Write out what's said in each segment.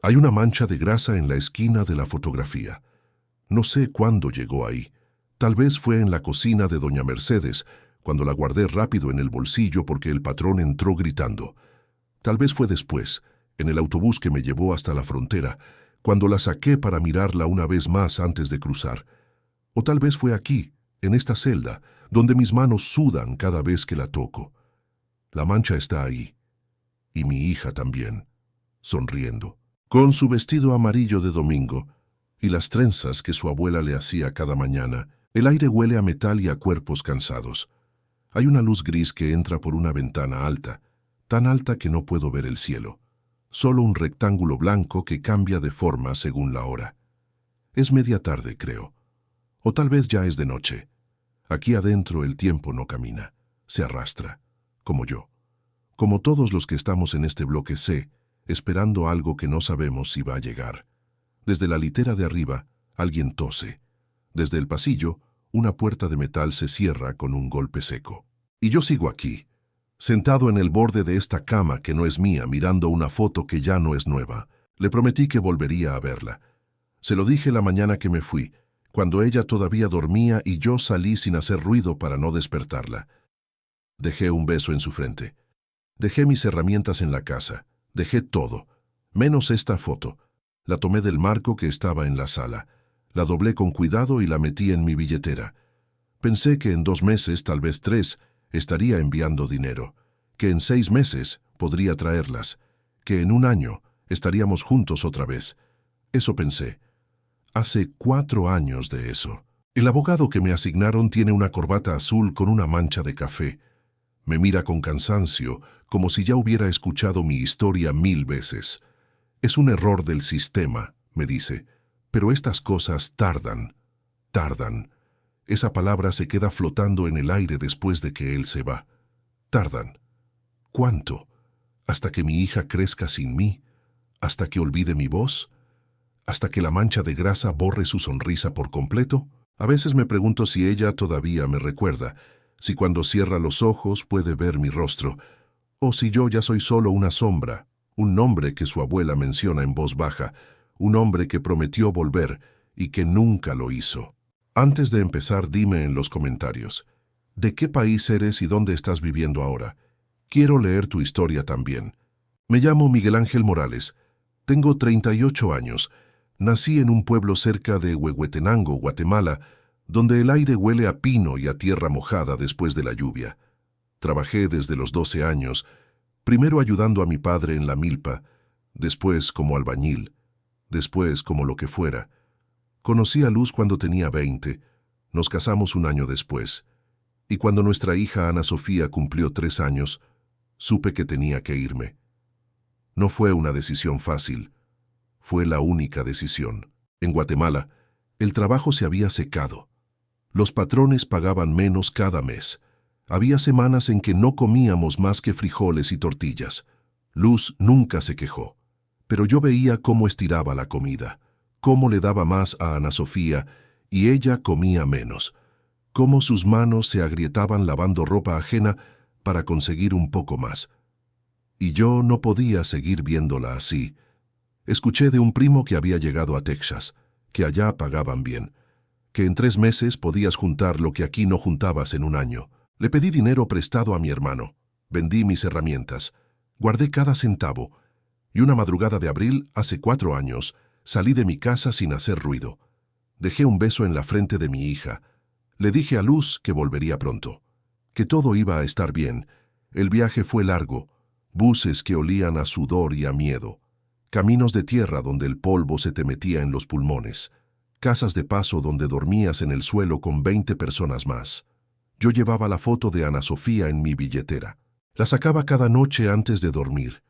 Hay una mancha de grasa en la esquina de la fotografía. No sé cuándo llegó ahí. Tal vez fue en la cocina de doña Mercedes, cuando la guardé rápido en el bolsillo porque el patrón entró gritando. Tal vez fue después, en el autobús que me llevó hasta la frontera, cuando la saqué para mirarla una vez más antes de cruzar. O tal vez fue aquí, en esta celda, donde mis manos sudan cada vez que la toco. La mancha está ahí. Y mi hija también, sonriendo, con su vestido amarillo de domingo y las trenzas que su abuela le hacía cada mañana. El aire huele a metal y a cuerpos cansados. Hay una luz gris que entra por una ventana alta, tan alta que no puedo ver el cielo. Solo un rectángulo blanco que cambia de forma según la hora. Es media tarde, creo. O tal vez ya es de noche. Aquí adentro el tiempo no camina, se arrastra, como yo. Como todos los que estamos en este bloque C, esperando algo que no sabemos si va a llegar. Desde la litera de arriba, alguien tose. Desde el pasillo, una puerta de metal se cierra con un golpe seco. Y yo sigo aquí, sentado en el borde de esta cama que no es mía, mirando una foto que ya no es nueva. Le prometí que volvería a verla. Se lo dije la mañana que me fui, cuando ella todavía dormía y yo salí sin hacer ruido para no despertarla. Dejé un beso en su frente. Dejé mis herramientas en la casa. Dejé todo, menos esta foto. La tomé del marco que estaba en la sala. La doblé con cuidado y la metí en mi billetera. Pensé que en 2 meses, tal vez 3, estaría enviando dinero, que en 6 meses podría traerlas, que en 1 año estaríamos juntos otra vez. Eso pensé. Hace 4 años de eso. El abogado que me asignaron tiene una corbata azul con una mancha de café. Me mira con cansancio, como si ya hubiera escuchado mi historia 1000 veces. Es un error del sistema, me dice, pero estas cosas tardan. Esa palabra se queda flotando en el aire después de que él se va. Tardan. ¿Cuánto? ¿Hasta que mi hija crezca sin mí? ¿Hasta que olvide mi voz? ¿Hasta que la mancha de grasa borre su sonrisa por completo? A veces me pregunto si ella todavía me recuerda, si cuando cierra los ojos puede ver mi rostro, o si yo ya soy solo una sombra, un nombre que su abuela menciona en voz baja, un hombre que prometió volver y que nunca lo hizo. Antes de empezar, dime en los comentarios, ¿de qué país eres y dónde estás viviendo ahora? Quiero leer tu historia también. Me llamo Miguel Ángel Morales. Tengo 38 años. Nací en un pueblo cerca de Huehuetenango, Guatemala, donde el aire huele a pino y a tierra mojada después de la lluvia. Trabajé desde los 12 años, primero ayudando a mi padre en la milpa, después como albañil, después como lo que fuera. Conocí a Luz cuando tenía 20, nos casamos 1 año después, y cuando nuestra hija Ana Sofía cumplió 3 años, supe que tenía que irme. No fue una decisión fácil, fue la única decisión. En Guatemala, el trabajo se había secado. Los patrones pagaban menos cada mes. Había semanas en que no comíamos más que frijoles y tortillas. Luz nunca se quejó, pero yo veía cómo estiraba la comida, cómo le daba más a Ana Sofía y ella comía menos, cómo sus manos se agrietaban lavando ropa ajena para conseguir un poco más. Y yo no podía seguir viéndola así. Escuché de un primo que había llegado a Texas, que allá pagaban bien, que en 3 meses podías juntar lo que aquí no juntabas en 1 año. Le pedí dinero prestado a mi hermano, vendí mis herramientas, guardé cada centavo, y una madrugada de abril, hace 4 años, salí de mi casa sin hacer ruido. Dejé un beso en la frente de mi hija. Le dije a Luz que volvería pronto, que todo iba a estar bien. El viaje fue largo, buses que olían a sudor y a miedo, caminos de tierra donde el polvo se te metía en los pulmones, casas de paso donde dormías en el suelo con 20 personas más. Yo llevaba la foto de Ana Sofía en mi billetera. La sacaba cada noche antes de dormir.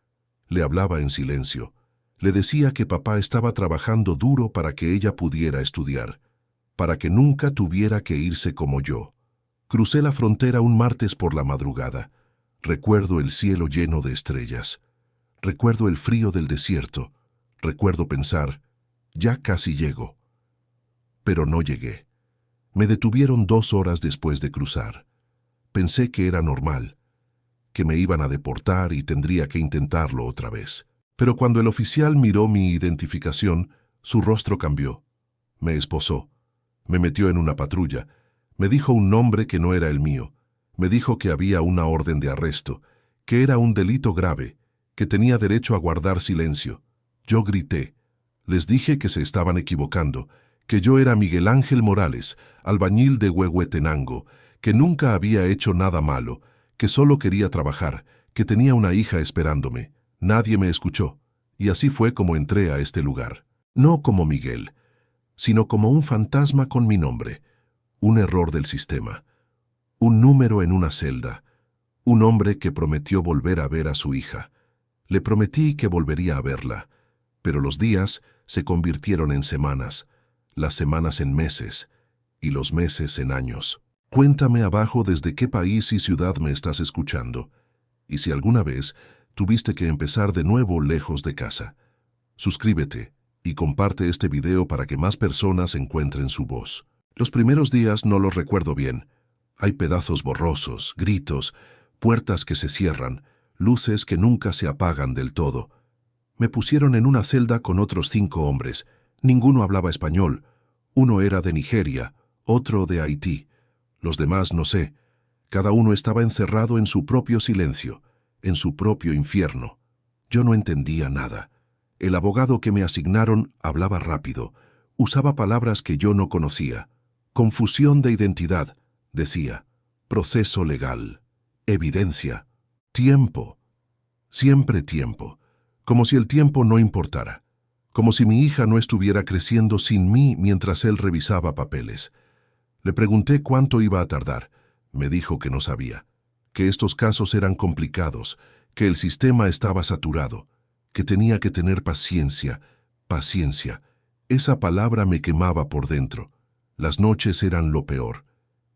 Le hablaba en silencio. Le decía que papá estaba trabajando duro para que ella pudiera estudiar, para que nunca tuviera que irse como yo. Crucé la frontera un martes por la madrugada. Recuerdo el cielo lleno de estrellas. Recuerdo el frío del desierto. Recuerdo pensar, ya casi llego. Pero no llegué. Me detuvieron 2 horas después de cruzar. Pensé que era normal, que me iban a deportar y tendría que intentarlo otra vez. Pero cuando el oficial miró mi identificación, su rostro cambió. Me esposó. Me metió en una patrulla. Me dijo un nombre que no era el mío. Me dijo que había una orden de arresto, que era un delito grave, que tenía derecho a guardar silencio. Yo grité. Les dije que se estaban equivocando, que yo era Miguel Ángel Morales, albañil de Huehuetenango, que nunca había hecho nada malo, que solo quería trabajar, que tenía una hija esperándome. Nadie me escuchó, y así fue como entré a este lugar. No como Miguel, sino como un fantasma con mi nombre, un error del sistema, un número en una celda, un hombre que prometió volver a ver a su hija. Le prometí que volvería a verla, pero los días se convirtieron en semanas, las semanas en meses, y los meses en años. Cuéntame abajo desde qué país y ciudad me estás escuchando, y si alguna vez tuviste que empezar de nuevo lejos de casa. Suscríbete y comparte este video para que más personas encuentren su voz. Los primeros días no los recuerdo bien. Hay pedazos borrosos, gritos, puertas que se cierran, luces que nunca se apagan del todo. Me pusieron en una celda con otros 5 hombres. Ninguno hablaba español. Uno era de Nigeria, otro de Haití. Los demás no sé. Cada uno estaba encerrado en su propio silencio, en su propio infierno. Yo no entendía nada. El abogado que me asignaron hablaba rápido, usaba palabras que yo no conocía. Confusión de identidad, decía. Proceso legal. Evidencia. Tiempo. Siempre tiempo. Como si el tiempo no importara. Como si mi hija no estuviera creciendo sin mí mientras él revisaba papeles. Le pregunté cuánto iba a tardar. Me dijo que no sabía, que estos casos eran complicados, que el sistema estaba saturado, que tenía que tener paciencia, paciencia. Esa palabra me quemaba por dentro. Las noches eran lo peor.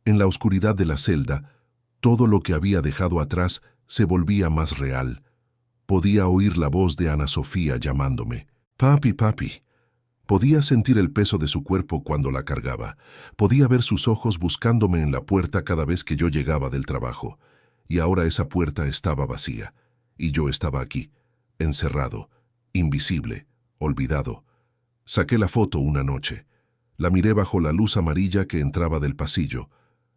En la oscuridad de la celda, todo lo que había dejado atrás se volvía más real. Podía oír la voz de Ana Sofía llamándome. Papi, papi. Podía sentir el peso de su cuerpo cuando la cargaba. Podía ver sus ojos buscándome en la puerta cada vez que yo llegaba del trabajo. Y ahora esa puerta estaba vacía. Y yo estaba aquí, encerrado, invisible, olvidado. Saqué la foto una noche. La miré bajo la luz amarilla que entraba del pasillo.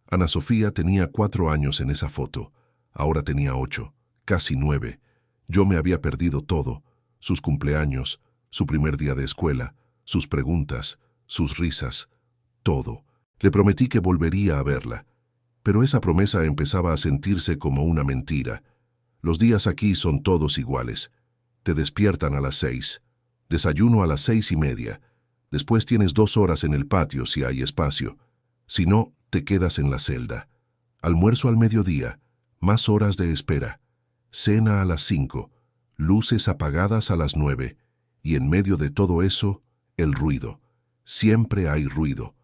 Ana Sofía tenía 4 años en esa foto. Ahora tenía 8, casi 9. Yo me había perdido todo. Sus cumpleaños, su primer día de escuela, sus preguntas, sus risas, todo. Le prometí que volvería a verla, pero esa promesa empezaba a sentirse como una mentira. Los días aquí son todos iguales. Te despiertan a las 6, desayuno a las 6:30, después tienes 2 horas en el patio si hay espacio, si no, te quedas en la celda. Almuerzo al mediodía, más horas de espera, cena a las 5, luces apagadas a las 9, y en medio de todo eso, el ruido. Siempre hay ruido.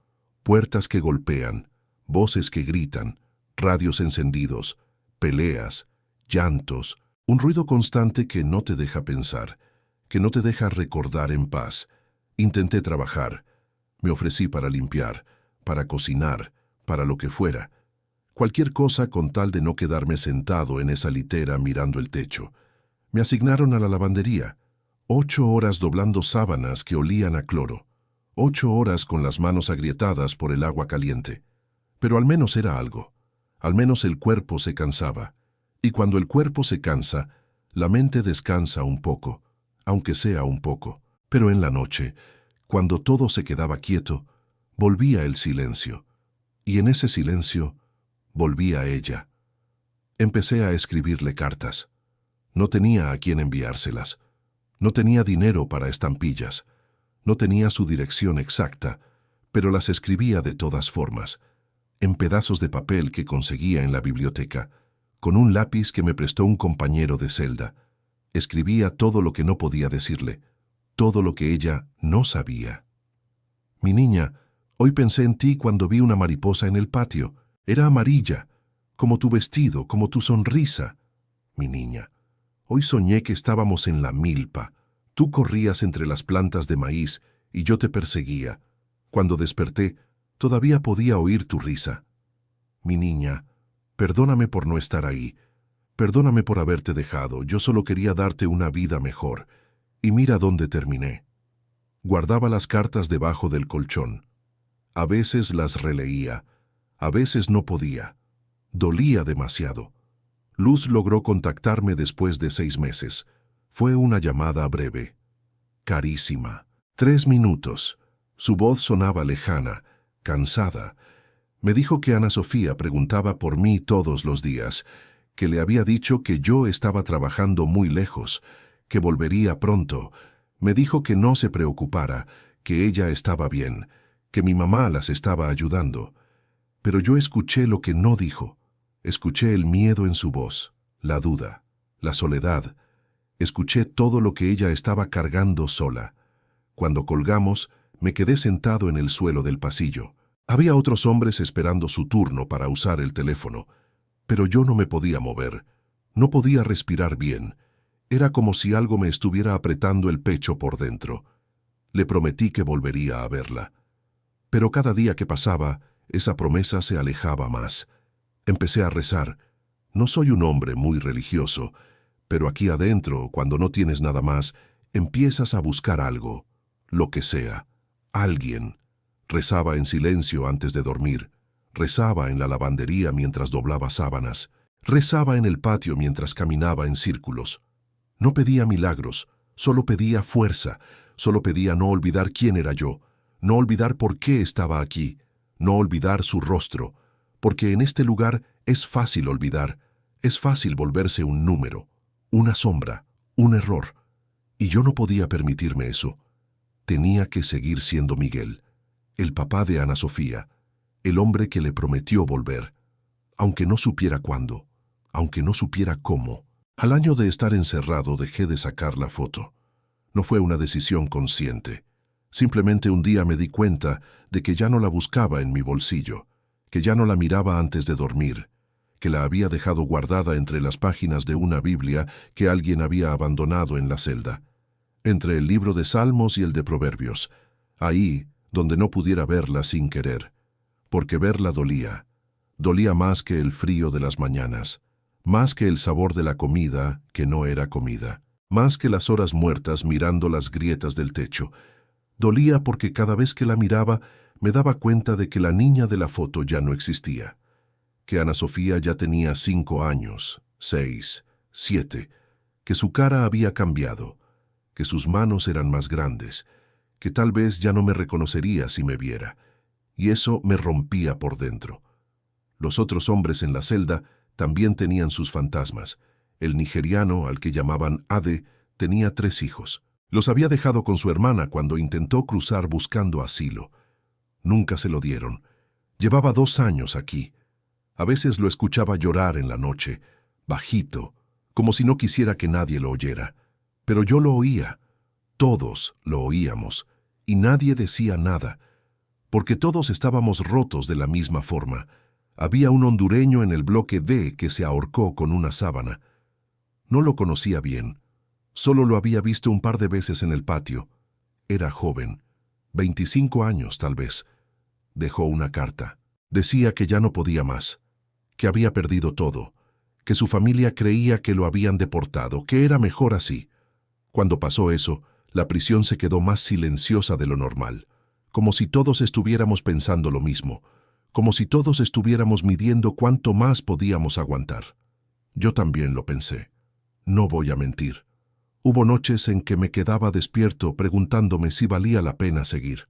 Puertas que golpean, voces que gritan, radios encendidos, peleas, llantos, un ruido constante que no te deja pensar, que no te deja recordar en paz. Intenté trabajar. Me ofrecí para limpiar, para cocinar, para lo que fuera. Cualquier cosa con tal de no quedarme sentado en esa litera mirando el techo. Me asignaron a la lavandería. 8 horas doblando sábanas que olían a cloro. 8 horas con las manos agrietadas por el agua caliente. Pero al menos era algo. Al menos el cuerpo se cansaba. Y cuando el cuerpo se cansa, la mente descansa un poco, aunque sea un poco. Pero en la noche, cuando todo se quedaba quieto, volvía el silencio. Y en ese silencio, volvía ella. Empecé a escribirle cartas. No tenía a quién enviárselas. No tenía dinero para estampillas. No tenía su dirección exacta, pero las escribía de todas formas, en pedazos de papel que conseguía en la biblioteca, con un lápiz que me prestó un compañero de celda. Escribía todo lo que no podía decirle, todo lo que ella no sabía. Mi niña, hoy pensé en ti cuando vi una mariposa en el patio. Era amarilla, como tu vestido, como tu sonrisa. Mi niña, hoy soñé que estábamos en la milpa. Tú corrías entre las plantas de maíz y yo te perseguía. Cuando desperté, todavía podía oír tu risa. Mi niña, perdóname por no estar ahí. Perdóname por haberte dejado. Yo solo quería darte una vida mejor. Y mira dónde terminé. Guardaba las cartas debajo del colchón. A veces las releía, a veces no podía. Dolía demasiado. Luz logró contactarme después de 6 meses. Fue una llamada breve. Carísima. 3 minutos. Su voz sonaba lejana, cansada. Me dijo que Ana Sofía preguntaba por mí todos los días, que le había dicho que yo estaba trabajando muy lejos, que volvería pronto. Me dijo que no se preocupara, que ella estaba bien, que mi mamá las estaba ayudando. Pero yo escuché lo que no dijo. Escuché el miedo en su voz, la duda, la soledad. Escuché todo lo que ella estaba cargando sola. Cuando colgamos, me quedé sentado en el suelo del pasillo. Había otros hombres esperando su turno para usar el teléfono, pero yo no me podía mover. No podía respirar bien. Era como si algo me estuviera apretando el pecho por dentro. Le prometí que volvería a verla. Pero cada día que pasaba, esa promesa se alejaba más. Empecé a rezar. No soy un hombre muy religioso, pero aquí adentro, cuando no tienes nada más, empiezas a buscar algo, lo que sea, alguien. Rezaba en silencio antes de dormir. Rezaba en la lavandería mientras doblaba sábanas. Rezaba en el patio mientras caminaba en círculos. No pedía milagros, solo pedía fuerza, solo pedía no olvidar quién era yo, no olvidar por qué estaba aquí, no olvidar su rostro, porque en este lugar es fácil olvidar, es fácil volverse un número, una sombra, un error. Y yo no podía permitirme eso. Tenía que seguir siendo Miguel, el papá de Ana Sofía, el hombre que le prometió volver, aunque no supiera cuándo, aunque no supiera cómo. Al año de estar encerrado dejé de sacar la foto. No fue una decisión consciente. Simplemente un día me di cuenta de que ya no la buscaba en mi bolsillo, que ya no la miraba antes de dormir, que la había dejado guardada entre las páginas de una Biblia que alguien había abandonado en la celda, entre el libro de Salmos y el de Proverbios, ahí donde no pudiera verla sin querer, porque verla dolía. Dolía más que el frío de las mañanas, más que el sabor de la comida que no era comida, más que las horas muertas mirando las grietas del techo. Dolía porque cada vez que la miraba me daba cuenta de que la niña de la foto ya no existía, que Ana Sofía ya tenía 5 años, 6, 7, que su cara había cambiado, que sus manos eran más grandes, que tal vez ya no me reconocería si me viera, y eso me rompía por dentro. Los otros hombres en la celda también tenían sus fantasmas. El nigeriano, al que llamaban Ade, tenía 3 hijos. Los había dejado con su hermana cuando intentó cruzar buscando asilo. Nunca se lo dieron. Llevaba 2 años aquí. A veces lo escuchaba llorar en la noche, bajito, como si no quisiera que nadie lo oyera. Pero yo lo oía. Todos lo oíamos, y nadie decía nada, porque todos estábamos rotos de la misma forma. Había un hondureño en el bloque D que se ahorcó con una sábana. No lo conocía bien. Solo lo había visto un par de veces en el patio. Era joven, 25 años tal vez. Dejó una carta. Decía que ya no podía más, que había perdido todo, que su familia creía que lo habían deportado, que era mejor así. Cuando pasó eso, la prisión se quedó más silenciosa de lo normal, como si todos estuviéramos pensando lo mismo, como si todos estuviéramos midiendo cuánto más podíamos aguantar. Yo también lo pensé. No voy a mentir. Hubo noches en que me quedaba despierto preguntándome si valía la pena seguir.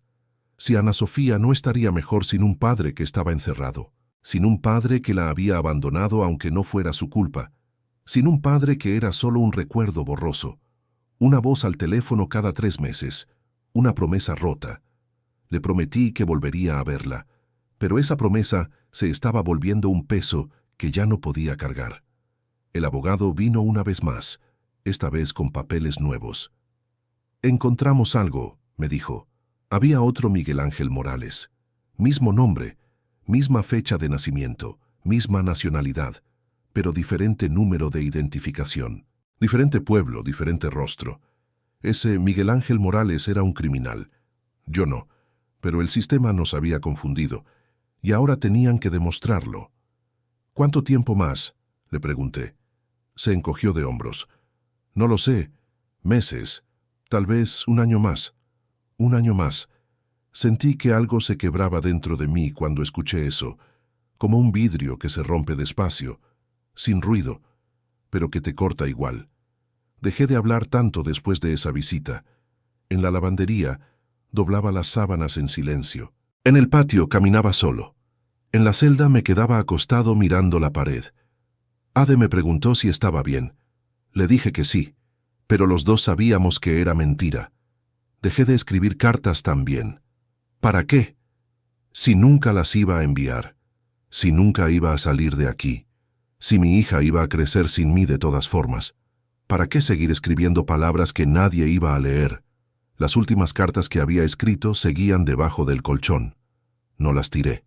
Si Ana Sofía no estaría mejor sin un padre que estaba encerrado, sin un padre que la había abandonado aunque no fuera su culpa, sin un padre que era solo un recuerdo borroso, una voz al teléfono cada 3 meses, una promesa rota. Le prometí que volvería a verla, pero esa promesa se estaba volviendo un peso que ya no podía cargar. El abogado vino una vez más, esta vez con papeles nuevos. «Encontramos algo», me dijo. Había otro Miguel Ángel Morales. Mismo nombre, misma fecha de nacimiento, misma nacionalidad, pero diferente número de identificación. Diferente pueblo, diferente rostro. Ese Miguel Ángel Morales era un criminal. Yo no, pero el sistema nos había confundido, y ahora tenían que demostrarlo. «¿Cuánto tiempo más?», le pregunté. Se encogió de hombros. «No lo sé. Meses. Tal vez un año más. Un año más. Sentí que algo se quebraba dentro de mí cuando escuché eso, como un vidrio que se rompe despacio, sin ruido, pero que te corta igual. Dejé de hablar tanto después de esa visita. En la lavandería, doblaba las sábanas en silencio. En el patio caminaba solo. En la celda me quedaba acostado mirando la pared. Ade me preguntó si estaba bien. Le dije que sí, pero los dos sabíamos que era mentira. Dejé de escribir cartas también. ¿Para qué? Si nunca las iba a enviar, si nunca iba a salir de aquí, si mi hija iba a crecer sin mí de todas formas, ¿para qué seguir escribiendo palabras que nadie iba a leer? Las últimas cartas que había escrito seguían debajo del colchón. No las tiré,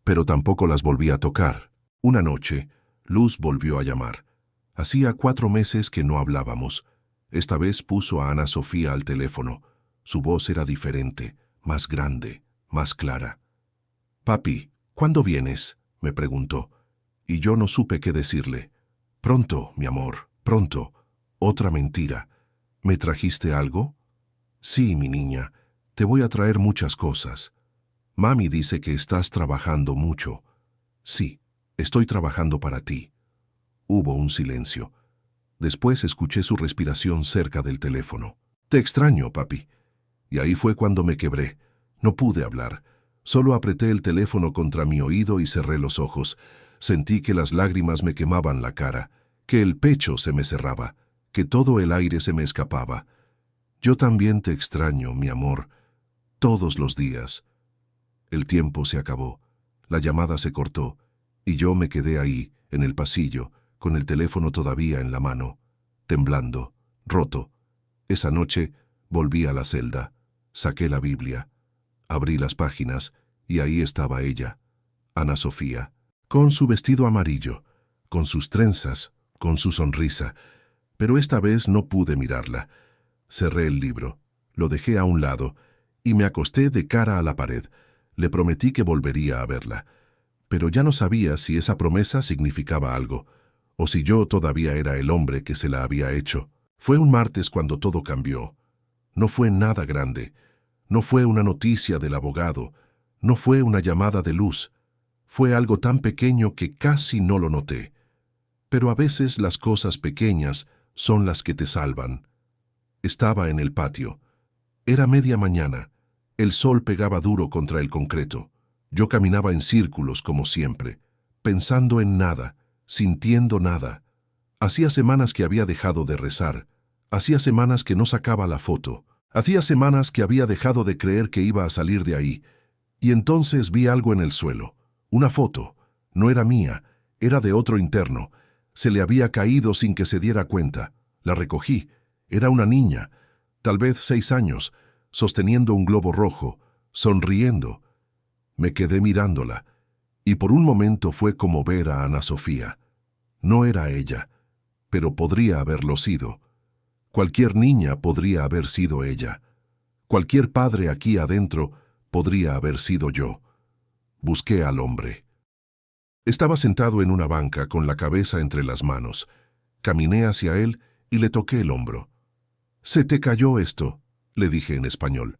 pero tampoco las volví a tocar. Una noche, Luz volvió a llamar. Hacía 4 meses que no hablábamos. Esta vez puso a Ana Sofía al teléfono. Su voz era diferente, más grande, más clara. «Papi, ¿cuándo vienes?», me preguntó, y yo no supe qué decirle. «Pronto, mi amor, pronto». Otra mentira. «¿Me trajiste algo?». «Sí, mi niña, te voy a traer muchas cosas». «Mami dice que estás trabajando mucho». «Sí, estoy trabajando para ti». Hubo un silencio. Después escuché su respiración cerca del teléfono. «Te extraño, papi». Y ahí fue cuando me quebré. No pude hablar. Solo apreté el teléfono contra mi oído y cerré los ojos. Sentí que las lágrimas me quemaban la cara, que el pecho se me cerraba, que todo el aire se me escapaba. «Yo también te extraño, mi amor, todos los días». El tiempo se acabó. La llamada se cortó, y yo me quedé ahí, en el pasillo, con el teléfono todavía en la mano, temblando, roto. Esa noche volví a la celda, saqué la Biblia, abrí las páginas, y ahí estaba ella, Ana Sofía, con su vestido amarillo, con sus trenzas, con su sonrisa. Pero esta vez no pude mirarla. Cerré el libro, lo dejé a un lado, y me acosté de cara a la pared. Le prometí que volvería a verla, pero ya no sabía si esa promesa significaba algo, o si yo todavía era el hombre que se la había hecho. Fue un martes cuando todo cambió. No fue nada grande, no fue una noticia del abogado, no fue una llamada de Luz, fue algo tan pequeño que casi no lo noté. Pero a veces las cosas pequeñas son las que te salvan. Estaba en el patio. Era media mañana. El sol pegaba duro contra el concreto. Yo caminaba en círculos como siempre, pensando en nada, sintiendo nada. Hacía semanas que había dejado de rezar. Hacía semanas que no sacaba la foto. Hacía semanas que había dejado de creer que iba a salir de ahí. Y entonces vi algo en el suelo. Una foto. No era mía, era de otro interno. Se le había caído sin que se diera cuenta. La recogí. Era una niña, tal vez 6 años, sosteniendo un globo rojo, sonriendo. Me quedé mirándola, y por un momento fue como ver a Ana Sofía. No era ella, pero podría haberlo sido. Cualquier niña podría haber sido ella. Cualquier padre aquí adentro podría haber sido yo. Busqué al hombre. Estaba sentado en una banca con la cabeza entre las manos. Caminé hacia él y le toqué el hombro. «Se te cayó esto», le dije en español.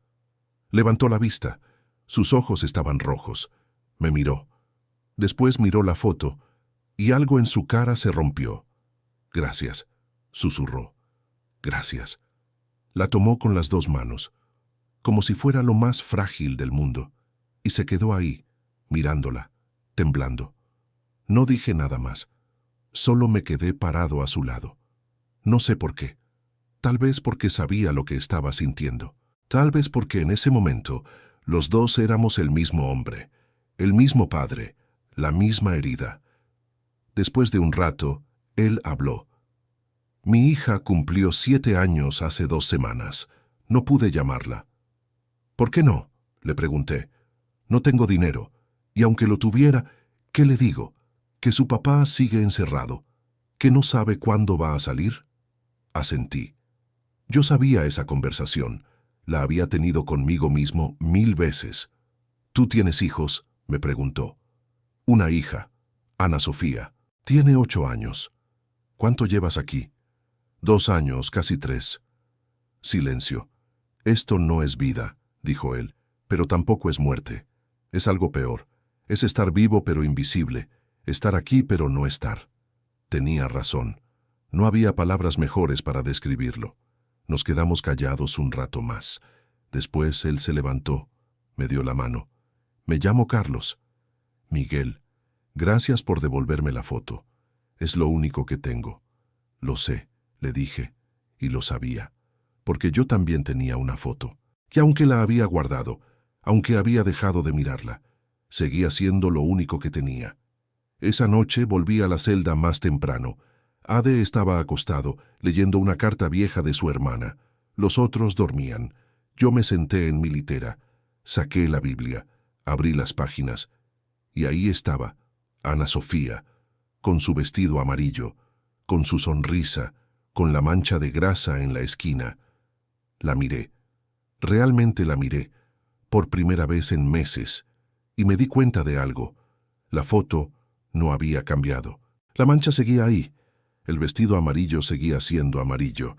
Levantó la vista. Sus ojos estaban rojos. Me miró. Después miró la foto, y algo en su cara se rompió. «Gracias», susurró. «Gracias». La tomó con las 2 manos, como si fuera lo más frágil del mundo, y se quedó ahí, mirándola, temblando. No dije nada más. Solo me quedé parado a su lado. No sé por qué. Tal vez porque sabía lo que estaba sintiendo. Tal vez porque en ese momento los dos éramos el mismo hombre, el mismo padre, la misma herida. Después de un rato, él habló. «Mi hija cumplió 7 años hace 2 semanas. No pude llamarla». «¿Por qué no?», le pregunté. «No tengo dinero, y aunque lo tuviera, ¿qué le digo? ¿Que su papá sigue encerrado? ¿Que no sabe cuándo va a salir?». Asentí. Yo sabía esa conversación. La había tenido conmigo mismo 1000 veces. «¿Tú tienes hijos?», me preguntó. «Una hija, Ana Sofía. Tiene 8 años. ¿Cuánto llevas aquí?». «2 años, casi 3. Silencio. Esto no es vida, dijo él, pero tampoco es muerte. Es algo peor. Es estar vivo pero invisible, estar aquí pero no estar. Tenía razón. No había palabras mejores para describirlo. Nos quedamos callados un rato más. Después él se levantó, me dio la mano. Me llamo Carlos. Miguel, gracias por devolverme la foto. Es lo único que tengo. Lo sé, le dije, y lo sabía, porque yo también tenía una foto, que aunque la había guardado, aunque había dejado de mirarla, seguía siendo lo único que tenía. Esa noche volví a la celda más temprano. Ade estaba acostado, leyendo una carta vieja de su hermana. Los otros dormían. Yo me senté en mi litera, saqué la Biblia, abrí las páginas, y ahí estaba, Ana Sofía, con su vestido amarillo, con su sonrisa, con la mancha de grasa en la esquina. La miré. Realmente la miré, por primera vez en meses, y me di cuenta de algo. La foto no había cambiado. La mancha seguía ahí. El vestido amarillo seguía siendo amarillo.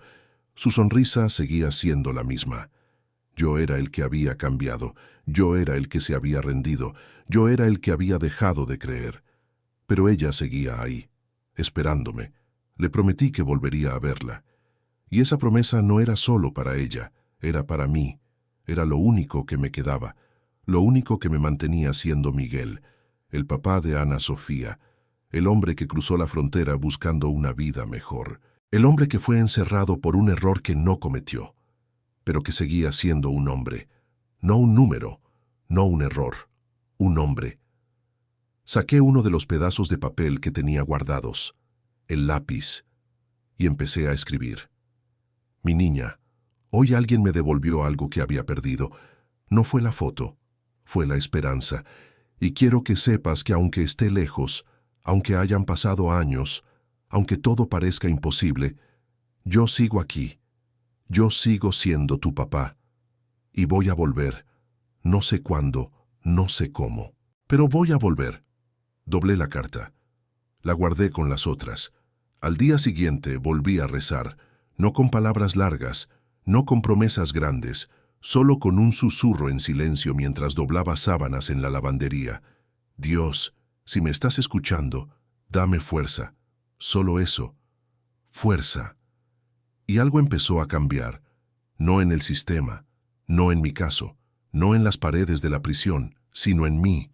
Su sonrisa seguía siendo la misma. Yo era el que había cambiado. Yo era el que se había rendido. Yo era el que había dejado de creer. Pero ella seguía ahí, esperándome. Le prometí que volvería a verla. Y esa promesa no era solo para ella, era para mí. Era lo único que me quedaba, lo único que me mantenía siendo Miguel, el papá de Ana Sofía, el hombre que cruzó la frontera buscando una vida mejor, el hombre que fue encerrado por un error que no cometió, pero que seguía siendo un hombre, no un número, no un error, un hombre. Saqué uno de los pedazos de papel que tenía guardados, el lápiz, y empecé a escribir. Mi niña, hoy alguien me devolvió algo que había perdido. No fue la foto, fue la esperanza, y quiero que sepas que aunque esté lejos, aunque hayan pasado años, aunque todo parezca imposible, yo sigo aquí, yo sigo siendo tu papá, y voy a volver, no sé cuándo, no sé cómo, pero voy a volver. Doblé la carta, la guardé con las otras. Al día siguiente volví a rezar, no con palabras largas, no con promesas grandes, solo con un susurro en silencio mientras doblaba sábanas en la lavandería. Dios, si me estás escuchando, dame fuerza. Solo eso. Fuerza. Y algo empezó a cambiar. No en el sistema, no en mi caso, no en las paredes de la prisión, sino en mí.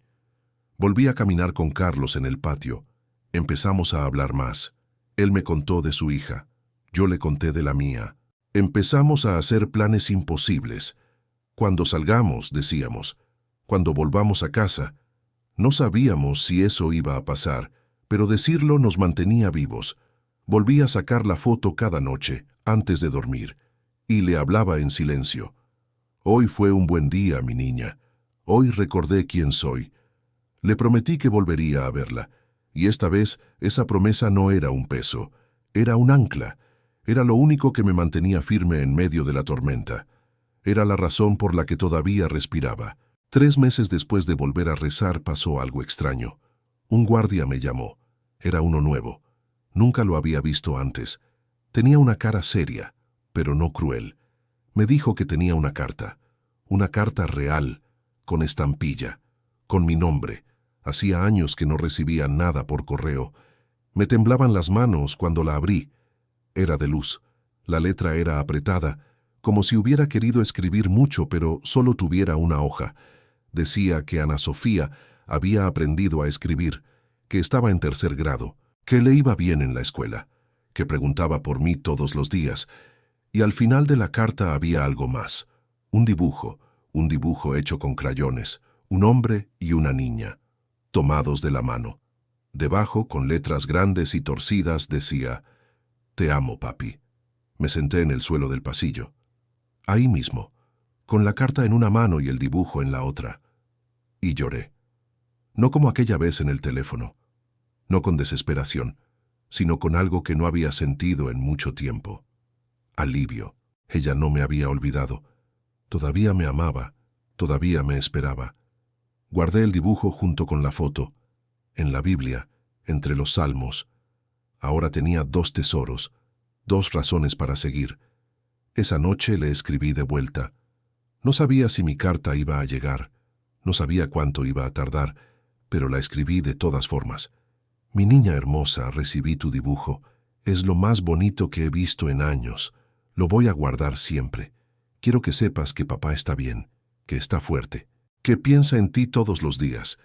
Volví a caminar con Carlos en el patio. Empezamos a hablar más. Él me contó de su hija. Yo le conté de la mía. Empezamos a hacer planes imposibles. Cuando salgamos, decíamos. Cuando volvamos a casa. No sabíamos si eso iba a pasar, pero decirlo nos mantenía vivos. Volví a sacar la foto cada noche, antes de dormir, y le hablaba en silencio. Hoy fue un buen día, mi niña. Hoy recordé quién soy. Le prometí que volvería a verla, y esta vez esa promesa no era un peso, era un ancla, era lo único que me mantenía firme en medio de la tormenta. Era la razón por la que todavía respiraba. 3 meses después de volver a rezar pasó algo extraño. Un guardia me llamó. Era uno nuevo. Nunca lo había visto antes. Tenía una cara seria, pero no cruel. Me dijo que tenía una carta real, con estampilla, con mi nombre. Hacía años que no recibía nada por correo. Me temblaban las manos cuando la abrí. Era de luz. La letra era apretada, como si hubiera querido escribir mucho, pero solo tuviera una hoja. Decía que Ana Sofía había aprendido a escribir, que estaba en 3er grado, que le iba bien en la escuela, que preguntaba por mí todos los días. Y al final de la carta había algo más. Un dibujo hecho con crayones, un hombre y una niña, tomados de la mano. Debajo, con letras grandes y torcidas, decía: «Te amo, papi». Me senté en el suelo del pasillo. Ahí mismo, con la carta en una mano y el dibujo en la otra. Y lloré. No como aquella vez en el teléfono. No con desesperación, sino con algo que no había sentido en mucho tiempo. Alivio. Ella no me había olvidado. Todavía me amaba, todavía me esperaba. Guardé el dibujo junto con la foto, en la Biblia, entre los salmos. Ahora tenía 2 tesoros, 2 razones para seguir. Esa noche le escribí de vuelta. No sabía si mi carta iba a llegar, no sabía cuánto iba a tardar, pero la escribí de todas formas. Mi niña hermosa, recibí tu dibujo. Es lo más bonito que he visto en años. Lo voy a guardar siempre. Quiero que sepas que papá está bien, que está fuerte, que piensa en ti todos los días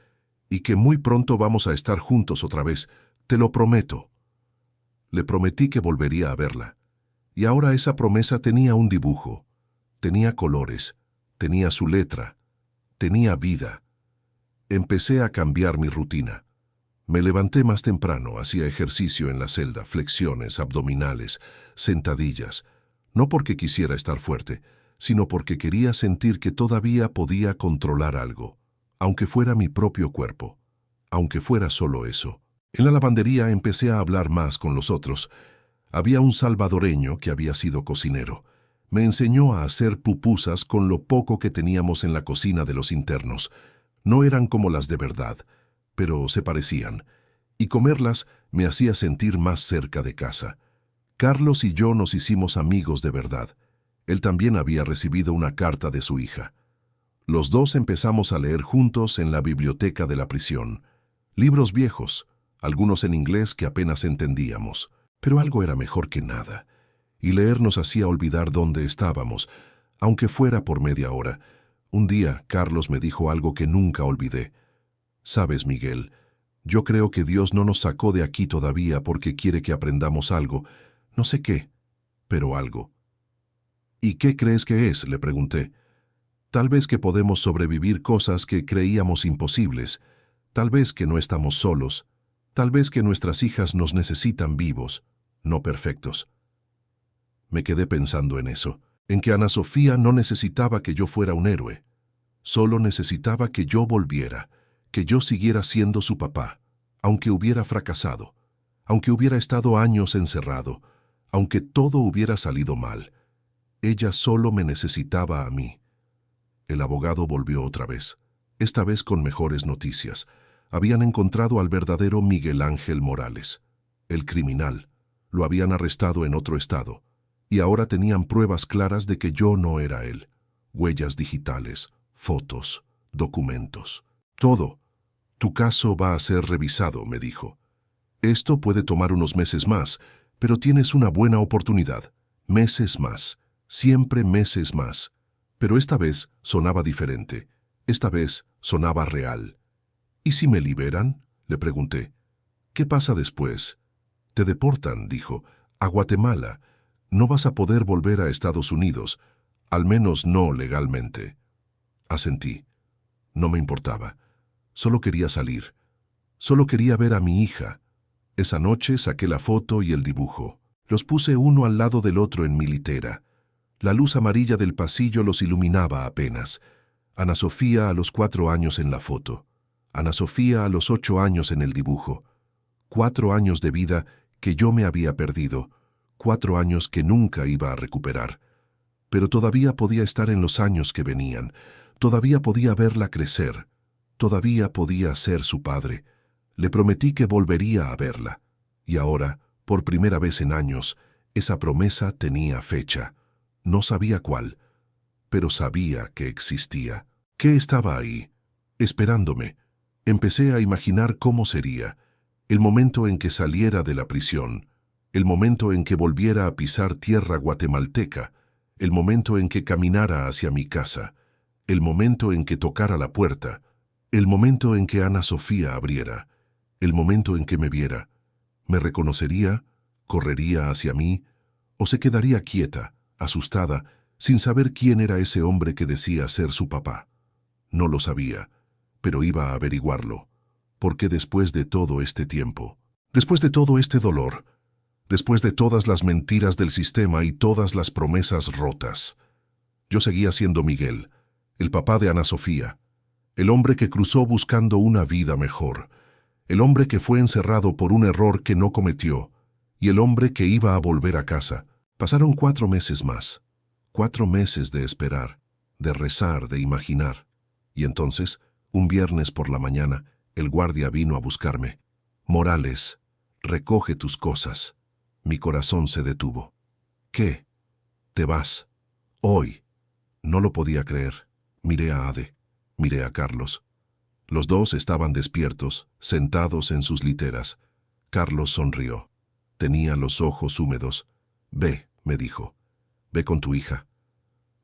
y que muy pronto vamos a estar juntos otra vez. Te lo prometo. Le prometí que volvería a verla. Y ahora esa promesa tenía un dibujo, tenía colores, tenía su letra, tenía vida. Empecé a cambiar mi rutina. Me levanté más temprano, hacía ejercicio en la celda, flexiones, abdominales, sentadillas, no porque quisiera estar fuerte, sino porque quería sentir que todavía podía controlar algo, aunque fuera mi propio cuerpo, aunque fuera solo eso. En la lavandería empecé a hablar más con los otros. Había un salvadoreño que había sido cocinero. Me enseñó a hacer pupusas con lo poco que teníamos en la cocina de los internos. No eran como las de verdad, pero se parecían, y comerlas me hacía sentir más cerca de casa. Carlos y yo nos hicimos amigos de verdad. Él también había recibido una carta de su hija. Los dos empezamos a leer juntos en la biblioteca de la prisión. Libros viejos, algunos en inglés que apenas entendíamos, pero algo era mejor que nada, y leer nos hacía olvidar dónde estábamos, aunque fuera por media hora. Un día, Carlos me dijo algo que nunca olvidé. «Sabes, Miguel, yo creo que Dios no nos sacó de aquí todavía porque quiere que aprendamos algo, no sé qué, pero algo». «¿Y qué crees que es?», le pregunté. «Tal vez que podemos sobrevivir cosas que creíamos imposibles, tal vez que no estamos solos, tal vez que nuestras hijas nos necesitan vivos, no perfectos». Me quedé pensando en eso, en que Ana Sofía no necesitaba que yo fuera un héroe, solo necesitaba que yo volviera, que yo siguiera siendo su papá, aunque hubiera fracasado, aunque hubiera estado años encerrado, aunque todo hubiera salido mal. Ella solo me necesitaba a mí. El abogado volvió otra vez, esta vez con mejores noticias. Habían encontrado al verdadero Miguel Ángel Morales, el criminal. Lo habían arrestado en otro estado, y ahora tenían pruebas claras de que yo no era él. Huellas digitales, fotos, documentos, todo. «Tu caso va a ser revisado», me dijo. «Esto puede tomar unos meses más, pero tienes una buena oportunidad. Meses más, siempre meses más». Pero esta vez sonaba diferente. Esta vez sonaba real. «¿Y si me liberan?», le pregunté. «¿Qué pasa después?». «Te deportan», dijo, «a Guatemala. No vas a poder volver a Estados Unidos, al menos no legalmente». Asentí. No me importaba. Solo quería salir. Solo quería ver a mi hija. Esa noche saqué la foto y el dibujo. Los puse uno al lado del otro en mi litera. La luz amarilla del pasillo los iluminaba apenas. Ana Sofía a los 4 años en la foto. Ana Sofía a los 8 años en el dibujo. 4 años de vida que yo me había perdido. 4 años que nunca iba a recuperar. Pero todavía podía estar en los años que venían. Todavía podía verla crecer. Todavía podía ser su padre. Le prometí que volvería a verla. Y ahora, por primera vez en años, esa promesa tenía fecha. No sabía cuál, pero sabía que existía. ¿Qué estaba ahí? Esperándome. Empecé a imaginar cómo sería. El momento en que saliera de la prisión. El momento en que volviera a pisar tierra guatemalteca. El momento en que caminara hacia mi casa. El momento en que tocara la puerta. El momento en que Ana Sofía abriera. El momento en que me viera. ¿Me reconocería? ¿Correría hacia mí? ¿O se quedaría quieta, asustada, sin saber quién era ese hombre que decía ser su papá? No lo sabía, pero iba a averiguarlo. Porque después de todo este tiempo, después de todo este dolor, después de todas las mentiras del sistema y todas las promesas rotas, yo seguía siendo Miguel, el papá de Ana Sofía, el hombre que cruzó buscando una vida mejor, el hombre que fue encerrado por un error que no cometió, y el hombre que iba a volver a casa. Pasaron 4 meses más, 4 meses de esperar, de rezar, de imaginar. Y entonces, un viernes por la mañana, el guardia vino a buscarme. «Morales, recoge tus cosas». Mi corazón se detuvo. «¿Qué?». Te vas. Hoy. No lo podía creer. Miré a Ade. Miré a Carlos. Los dos estaban despiertos, sentados en sus literas. Carlos sonrió. Tenía los ojos húmedos. Ve, me dijo. Ve con tu hija.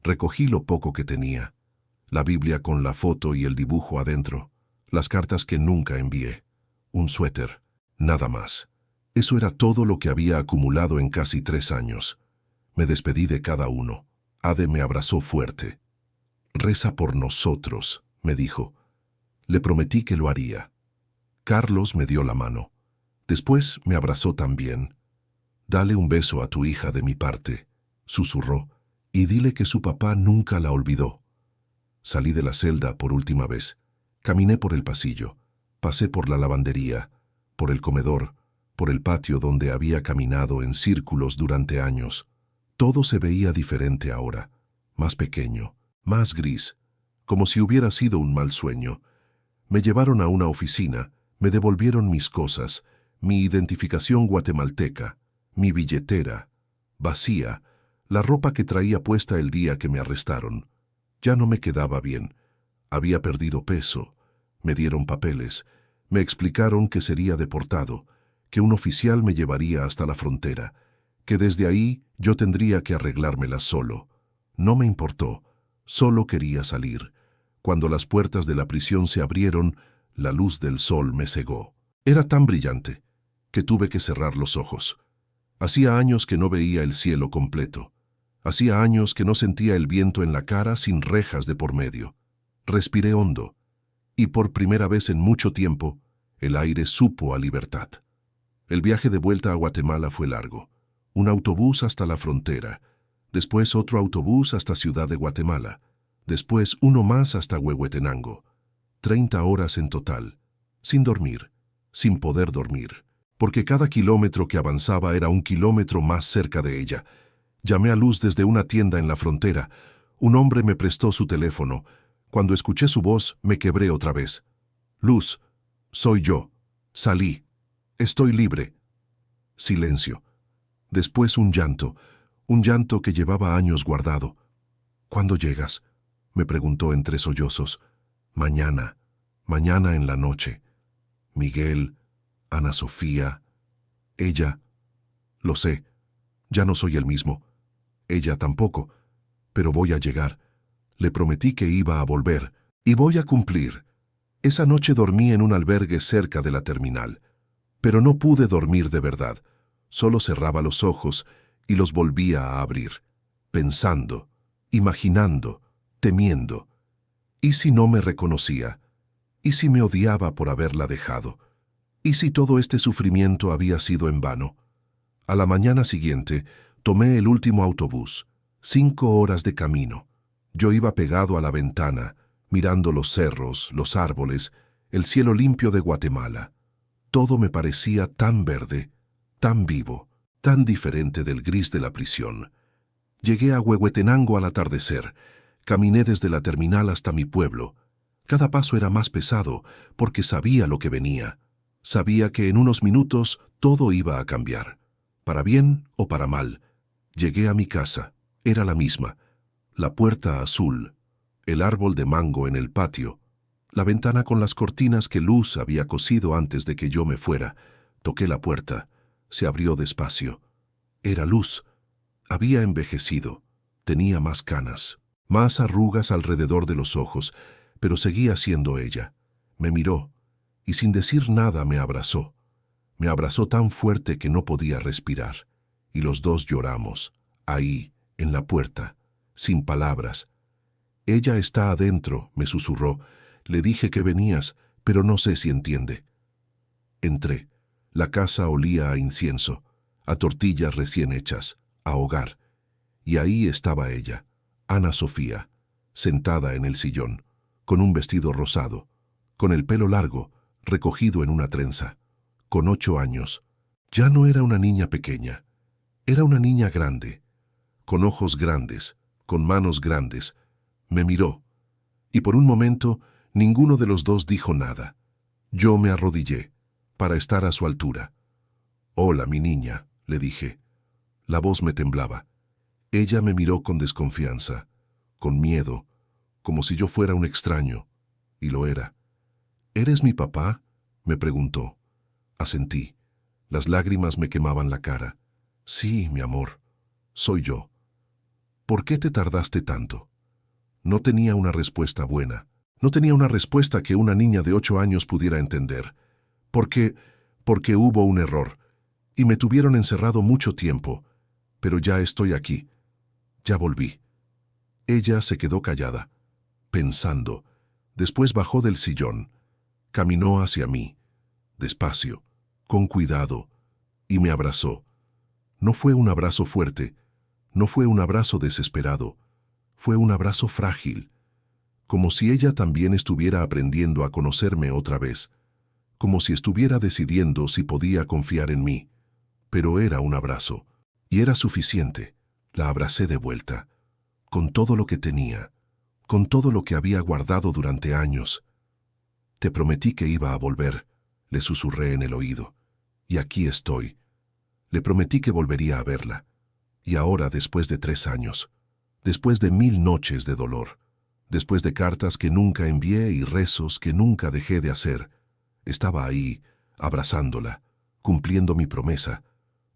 Recogí lo poco que tenía. La Biblia con la foto y el dibujo adentro. Las cartas que nunca envié. Un suéter. Nada más. Eso era todo lo que había acumulado en casi 3 años. Me despedí de cada uno. Ade me abrazó fuerte. Reza por nosotros, me dijo. Le prometí que lo haría. Carlos me dio la mano. Después me abrazó también. Dale un beso a tu hija de mi parte, susurró, y dile que su papá nunca la olvidó. Salí de la celda por última vez. Caminé por el pasillo. Pasé por la lavandería, por el comedor, por el patio donde había caminado en círculos durante años. Todo se veía diferente ahora, más pequeño, más gris, como si hubiera sido un mal sueño. Me llevaron a una oficina, me devolvieron mis cosas, mi identificación guatemalteca, mi billetera, vacía, la ropa que traía puesta el día que me arrestaron. Ya no me quedaba bien. Había perdido peso. Me dieron papeles. Me explicaron que sería deportado, que un oficial me llevaría hasta la frontera, que desde ahí yo tendría que arreglármelas solo. No me importó. Solo quería salir. Cuando las puertas de la prisión se abrieron, la luz del sol me cegó. Era tan brillante que tuve que cerrar los ojos. Hacía años que no veía el cielo completo. Hacía años que no sentía el viento en la cara sin rejas de por medio. Respiré hondo, y por primera vez en mucho tiempo, el aire supo a libertad. El viaje de vuelta a Guatemala fue largo. Un autobús hasta la frontera, después otro autobús hasta Ciudad de Guatemala, después uno más hasta Huehuetenango. 30 horas en total, sin dormir, sin poder dormir, porque cada kilómetro que avanzaba era un kilómetro más cerca de ella. Llamé a Luz desde una tienda en la frontera. Un hombre me prestó su teléfono. Cuando escuché su voz, me quebré otra vez. Luz, soy yo. Salí. Estoy libre. Silencio. Después un llanto que llevaba años guardado. ¿Cuándo llegas?, me preguntó entre sollozos. Mañana en la noche. Miguel, Ana Sofía, ella. Lo sé, ya no soy el mismo. Ella tampoco, pero voy a llegar. Le prometí que iba a volver, y voy a cumplir. Esa noche dormí en un albergue cerca de la terminal, pero no pude dormir de verdad. Solo cerraba los ojos y los volvía a abrir, pensando, imaginando, temiendo. ¿Y si no me reconocía? ¿Y si me odiaba por haberla dejado? ¿Y si todo este sufrimiento había sido en vano? A la mañana siguiente, tomé el último autobús. 5 horas de camino. Yo iba pegado a la ventana, mirando los cerros, los árboles, el cielo limpio de Guatemala. Todo me parecía tan verde, tan vivo, tan diferente del gris de la prisión. Llegué a Huehuetenango al atardecer. Caminé desde la terminal hasta mi pueblo. Cada paso era más pesado porque sabía lo que venía. Sabía que en unos minutos todo iba a cambiar, para bien o para mal. Llegué a mi casa. Era la misma. La puerta azul, el árbol de mango en el patio, la ventana con las cortinas que Luz había cosido antes de que yo me fuera. Toqué la puerta. Se abrió despacio. Era Luz. Había envejecido. Tenía más canas, más arrugas alrededor de los ojos, pero seguía siendo ella. Me miró y sin decir nada me abrazó. Me abrazó tan fuerte que no podía respirar. Y los dos lloramos, ahí, en la puerta, sin palabras. Ella está adentro, me susurró. Le dije que venías, pero no sé si entiende. Entré. La casa olía a incienso, a tortillas recién hechas, a hogar. Y ahí estaba ella, Ana Sofía, sentada en el sillón, con un vestido rosado, con el pelo largo, recogido en una trenza, con 8 años. Ya no era una niña pequeña, era una niña grande, con ojos grandes, con manos grandes. Me miró, y por un momento ninguno de los dos dijo nada. Yo me arrodillé, para estar a su altura. «Hola, mi niña», le dije. La voz me temblaba. Ella me miró con desconfianza, con miedo, como si yo fuera un extraño, y lo era. ¿Eres mi papá?, me preguntó. Asentí. Las lágrimas me quemaban la cara. Sí, mi amor, soy yo. ¿Por qué te tardaste tanto? No tenía una respuesta buena. No tenía una respuesta que una niña de 8 años pudiera entender. Porque hubo un error, y me tuvieron encerrado mucho tiempo, pero ya estoy aquí. Ya volví. Ella se quedó callada, pensando. Después bajó del sillón, caminó hacia mí, despacio, con cuidado, y me abrazó. No fue un abrazo fuerte, no fue un abrazo desesperado, fue un abrazo frágil, como si ella también estuviera aprendiendo a conocerme otra vez, como si estuviera decidiendo si podía confiar en mí. Pero era un abrazo, y era suficiente. La abracé de vuelta, con todo lo que tenía, con todo lo que había guardado durante años. Te prometí que iba a volver, le susurré en el oído, y aquí estoy. Le prometí que volvería a verla, y ahora, después de 3 años, después de 1000 noches de dolor, después de cartas que nunca envié y rezos que nunca dejé de hacer, estaba ahí, abrazándola, cumpliendo mi promesa.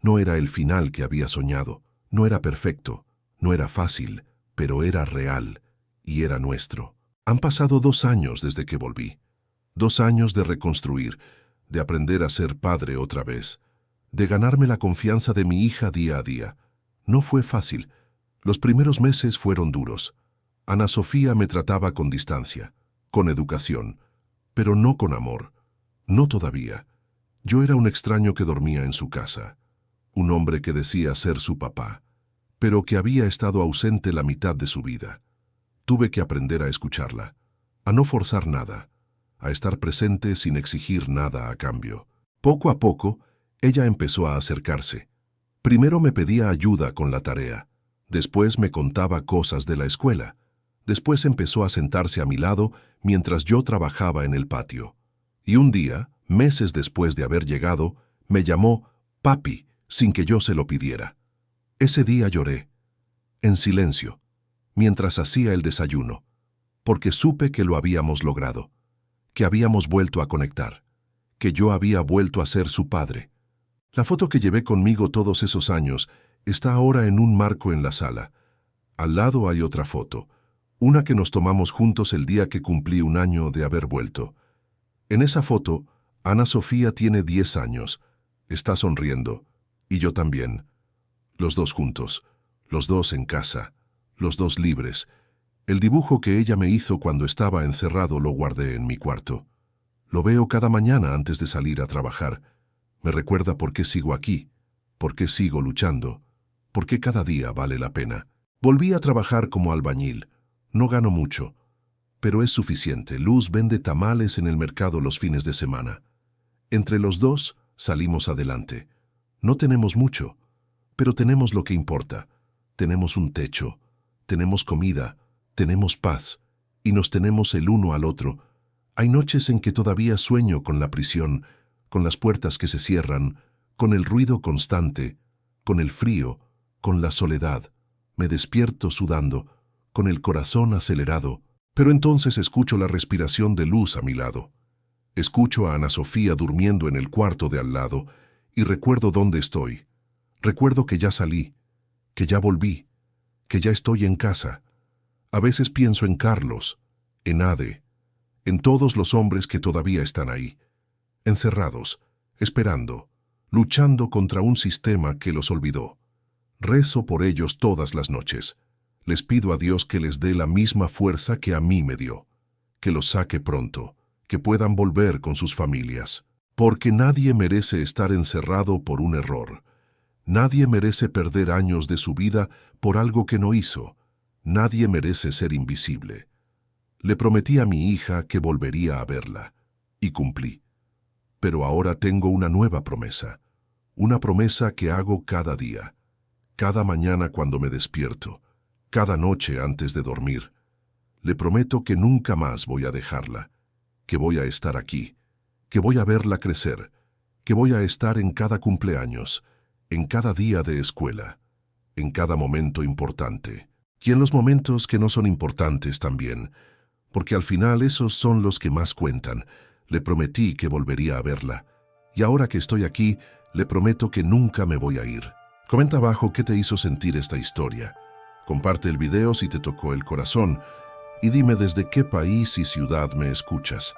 No era el final que había soñado, no era perfecto, no era fácil, pero era real, y era nuestro. Han pasado 2 años desde que volví. 2 años de reconstruir, de aprender a ser padre otra vez, de ganarme la confianza de mi hija día a día. No fue fácil. Los primeros meses fueron duros. Ana Sofía me trataba con distancia, con educación, pero no con amor. No todavía. Yo era un extraño que dormía en su casa, un hombre que decía ser su papá, pero que había estado ausente la mitad de su vida. Tuve que aprender a escucharla, a no forzar nada, a estar presente sin exigir nada a cambio. Poco a poco, ella empezó a acercarse. Primero me pedía ayuda con la tarea, después me contaba cosas de la escuela, después empezó a sentarse a mi lado mientras yo trabajaba en el patio. Y un día, meses después de haber llegado, me llamó papi sin que yo se lo pidiera. Ese día lloré, en silencio, mientras hacía el desayuno, porque supe que lo habíamos logrado, que habíamos vuelto a conectar, que yo había vuelto a ser su padre. La foto que llevé conmigo todos esos años está ahora en un marco en la sala. Al lado hay otra foto, una que nos tomamos juntos el día que cumplí 1 año de haber vuelto. En esa foto, Ana Sofía tiene 10 años, está sonriendo, y yo también. Los dos juntos, los dos en casa, los dos libres. El dibujo que ella me hizo cuando estaba encerrado lo guardé en mi cuarto. Lo veo cada mañana antes de salir a trabajar. Me recuerda por qué sigo aquí, por qué sigo luchando, por qué cada día vale la pena. Volví a trabajar como albañil. No gano mucho, pero es suficiente. Luz vende tamales en el mercado los fines de semana. Entre los dos salimos adelante. No tenemos mucho, pero tenemos lo que importa. Tenemos un techo, tenemos comida, tenemos paz, y nos tenemos el uno al otro. Hay noches en que todavía sueño con la prisión, con las puertas que se cierran, con el ruido constante, con el frío, con la soledad. Me despierto sudando, con el corazón acelerado, pero entonces escucho la respiración de Luz a mi lado. Escucho a Ana Sofía durmiendo en el cuarto de al lado y recuerdo dónde estoy. Recuerdo que ya salí, que ya volví, que ya estoy en casa. A veces pienso en Carlos, en Ade, en todos los hombres que todavía están ahí, encerrados, esperando, luchando contra un sistema que los olvidó. Rezo por ellos todas las noches. Les pido a Dios que les dé la misma fuerza que a mí me dio, que los saque pronto, que puedan volver con sus familias, porque nadie merece estar encerrado por un error. Nadie merece perder años de su vida por algo que no hizo. Nadie merece ser invisible. Le prometí a mi hija que volvería a verla, y cumplí. Pero ahora tengo una nueva promesa, una promesa que hago cada día, cada mañana cuando me despierto, cada noche antes de dormir. Le prometo que nunca más voy a dejarla, que voy a estar aquí, que voy a verla crecer, que voy a estar en cada cumpleaños, en cada día de escuela, en cada momento importante. Y en los momentos que no son importantes también, porque al final esos son los que más cuentan. Le prometí que volvería a verla. Y ahora que estoy aquí, le prometo que nunca me voy a ir. Comenta abajo qué te hizo sentir esta historia. Comparte el video si te tocó el corazón y dime desde qué país y ciudad me escuchas.